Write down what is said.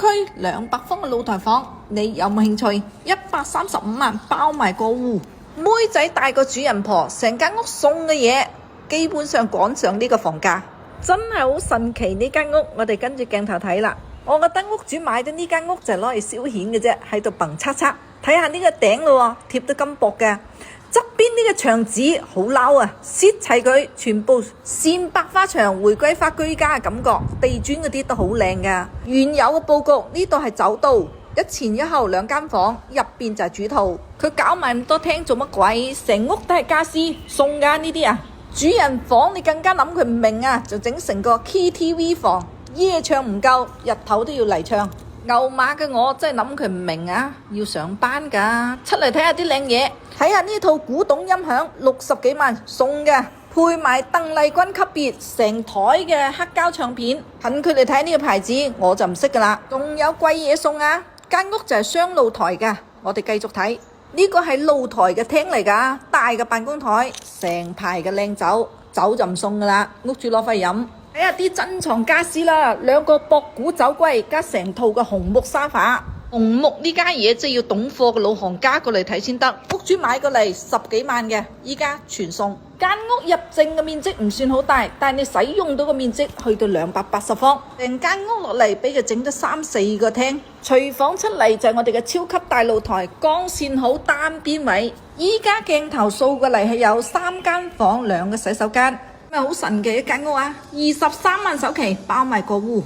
區200方嘅露台房，你有冇興趣？135萬包埋個戶，妹仔大過主人婆，成間屋送嘅嘢，基本上趕上呢個房價，真係好神奇呢間屋。我哋跟住鏡頭睇啦，我覺得屋主買咗呢間屋就係攞嚟消遣嘅啫，喺度蹦嚓嚓。睇下呢個頂咯，貼得咁薄嘅。側邊呢個牆紙好撈啊，攝齊佢，全部線百花牆，玫瑰花居家嘅感覺，地磚嗰啲都好靚噶。原有嘅佈局呢度係走道，一前一後2間房，入邊就係主套。佢搞埋咁多廳做乜鬼？成屋都係家私送噶呢啲啊！主人房你更加諗佢唔明啊，就整成個 KTV 房，夜唱唔夠，日頭都要嚟唱。牛馬嘅我真係諗佢唔明啊，要上班噶。出嚟睇下啲靚嘢，睇下呢套古董音響60幾萬送嘅，配埋鄧麗君級別成台嘅黑膠唱片。恨佢哋睇呢個牌子，我就唔識噶啦。仲有貴嘢送啊！間屋就係雙露台噶，我哋繼續睇。呢個係露台嘅廳嚟噶，大嘅辦公台，成排嘅靚酒，酒就唔送噶啦，屋主攞返去飲。睇下啲珍藏家私啦，2個博古酒櫃加成套嘅紅木沙發。紅木呢家嘢真係要懂貨嘅老行家過嚟睇先得。屋主買過嚟10幾萬嘅，依家全送。間屋入正嘅面積唔算好大，但係你使用到嘅面積去到280方。成間屋落嚟俾佢整咗3、4個廳。廚房出嚟就係我哋嘅超級大露台，光線好，單邊位。依家鏡頭掃過嚟係有3間房，2個洗手間。好神奇一間屋啊！23萬首期包埋個戶。